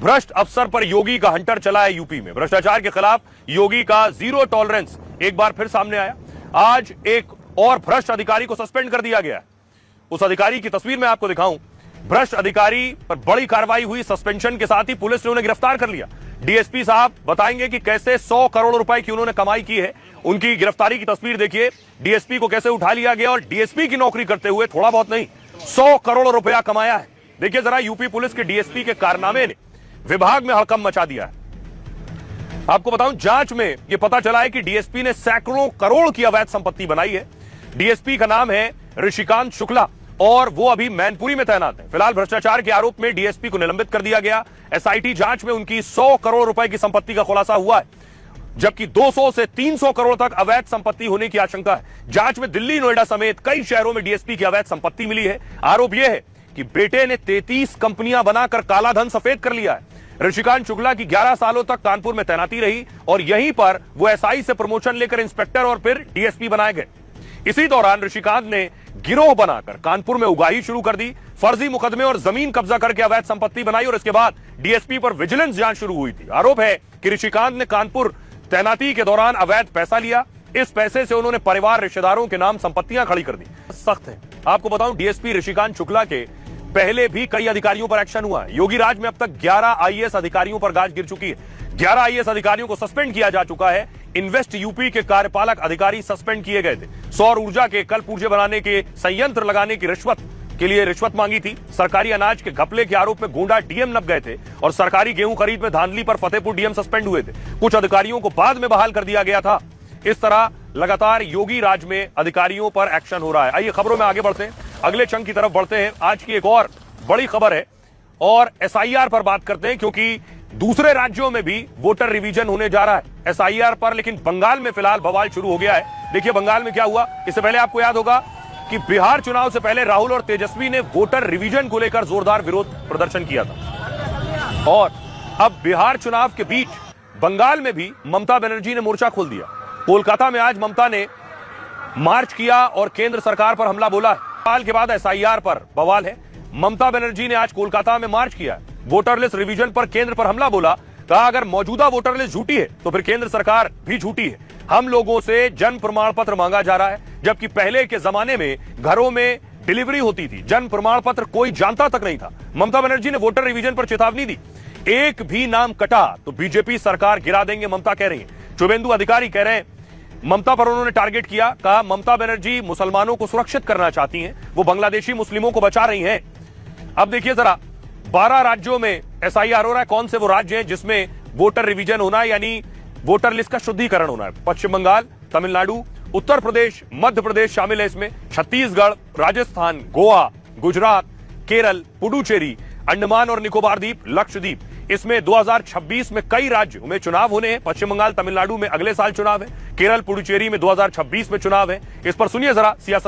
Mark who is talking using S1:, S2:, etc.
S1: भ्रष्ट अफसर पर योगी का हंटर चला है यूपी में। भ्रष्टाचार के खिलाफ योगी का जीरो टॉलरेंस एक बार फिर सामने आया। आज एक और भ्रष्ट अधिकारी को सस्पेंड कर दिया गया। उस अधिकारी की तस्वीर मैं आपको दिखाऊं। भ्रष्ट अधिकारी पर बड़ी कार्रवाई हुई। सस्पेंशन के साथ ही पुलिस ने उन्हें गिरफ्तार कर लिया। डीएसपी साहब बताएंगे कि कैसे 100 करोड़ रुपए की उन्होंने कमाई की है। उनकी गिरफ्तारी की तस्वीर देखिए। डीएसपी को कैसे उठा लिया गया और डीएसपी की नौकरी करते हुए थोड़ा बहुत नहीं 100 करोड़ रुपया कमाया है। देखिए जरा यूपी पुलिस के डीएसपी के कारनामे ने विभाग में हड़कंप मचा दिया है। आपको बताऊं, जांच में यह पता चला है कि डीएसपी ने सैकड़ों करोड़ की अवैध संपत्ति बनाई है। डीएसपी का नाम है ऋषिकांत शुक्ला और वो अभी मैनपुरी में तैनात है। फिलहाल भ्रष्टाचार के आरोप में डीएसपी को निलंबित कर दिया गया। एसआईटी जांच में उनकी 100 करोड़ रुपए की संपत्ति का खुलासा हुआ है, जबकि 200 से 300 करोड़ तक अवैध संपत्ति होने की आशंका है। जांच में दिल्ली, नोएडा समेत कई शहरों में डीएसपी की अवैध संपत्ति मिली है। आरोप यह है कि बेटे ने 33 कंपनियां बनाकर काला धन सफेद कर लिया है। ऋषिकांत शुक्ला की 11 सालों तक कानपुर में तैनाती रही और यहीं पर वो एसआई से प्रमोशन लेकर इंस्पेक्टर और फिर डीएसपी बनाए गए। इसी दौरान ऋषिकांत ने गिरोह बनाकर कानपुर में उगाही शुरू कर दी। फर्जी मुकदमे और जमीन कब्जा करके अवैध संपत्ति बनाई और इसके बाद डीएसपी पर विजिलेंस जांच शुरू हुई थी। आरोप है कि ऋषिकांत ने कानपुर तैनाती के दौरान अवैध पैसा लिया। इस पैसे से उन्होंने परिवार, रिश्तेदारों के नाम संपत्तियां खड़ी कर दी। सख्त है। आपको बताऊं, डीएसपी ऋषिकांत शुक्ला के पहले भी कई अधिकारियों पर एक्शन हुआ है। योगी राज में अब तक 11 आईएएस अधिकारियों पर गाज गिर चुकी है। 11 आईएएस अधिकारियों को सस्पेंड किया जा चुका है। इन्वेस्ट यूपी के कार्यपालक अधिकारी सस्पेंड किए गए थे। सौर ऊर्जा के कल पुर्जे बनाने के संयंत्र लगाने की रिश्वत के लिए रिश्वत मांगी थी। सरकारी अनाज के घपले के आरोप में गोंडा डीएम नप गए थे और सरकारी गेहूं खरीद में धांधली पर फतेहपुर डीएम सस्पेंड हुए थे। कुछ अधिकारियों को बाद में बहाल कर दिया गया था। इस तरह लगातार योगी राज में अधिकारियों पर एक्शन हो रहा है। आइए खबरों में आगे बढ़ते हैं, अगले चंक की तरफ बढ़ते हैं। आज की एक और बड़ी खबर है और एसआईआर पर बात करते हैं, क्योंकि दूसरे राज्यों में भी वोटर रिवीजन होने जा रहा है एसआईआर पर, लेकिन बंगाल में फिलहाल बवाल शुरू हो गया है। देखिए बंगाल में क्या हुआ। इससे पहले आपको याद होगा कि बिहार चुनाव से पहले राहुल और तेजस्वी ने वोटर रिवीजन को लेकर जोरदार विरोध प्रदर्शन किया था और अब बिहार चुनाव के बीच बंगाल में भी ममता बनर्जी ने मोर्चा खोल दिया। कोलकाता में आज ममता ने मार्च किया और केंद्र सरकार पर हमला बोला। साल के बाद एसआईआर पर बवाल है। ममता बनर्जी ने आज कोलकाता में मार्च किया, वोटर लिस्ट रिवीजन पर केंद्र पर हमला बोला। कहा अगर मौजूदा वोटर लिस्ट झूठी है तो फिर केंद्र सरकार भी झूठी है। हम लोगों से जन्म प्रमाण पत्र मांगा जा रहा है, जबकि पहले के जमाने में घरों में डिलीवरी होती थी, जन्म प्रमाण पत्र कोई जानता तक नहीं था। ममता बनर्जी ने वोटर रिवीजन पर चेतावनी दी। एक भी नाम कटा तो बीजेपी सरकार गिरा देंगे, ममता कह रही है। शुभेंदु अधिकारी कह रहे हैं ममता पर उन्होंने टारगेट किया। कहा ममता बनर्जी मुसलमानों को सुरक्षित करना चाहती हैं, वो बांग्लादेशी मुस्लिमों को बचा रही हैं। अब देखिए जरा, 12 राज्यों में एसआईआर हो रहा है। कौन से वो राज्य हैं जिसमें वोटर रिवीजन होना है, यानी वोटर लिस्ट का शुद्धिकरण होना है? पश्चिम बंगाल, तमिलनाडु, उत्तर प्रदेश, मध्य प्रदेश शामिल है इसमें। छत्तीसगढ़, राजस्थान, गोवा, गुजरात, केरल, पुडुचेरी, अंडमान और निकोबार द्वीप, लक्षद्वीप। इसमें 2026 में कई राज्यों में चुनाव होने हैं। पश्चिम बंगाल, तमिलनाडु में अगले साल चुनाव है। केरल, पुडुचेरी में 2026 में चुनाव है। इस पर सुनिए जरा सियासत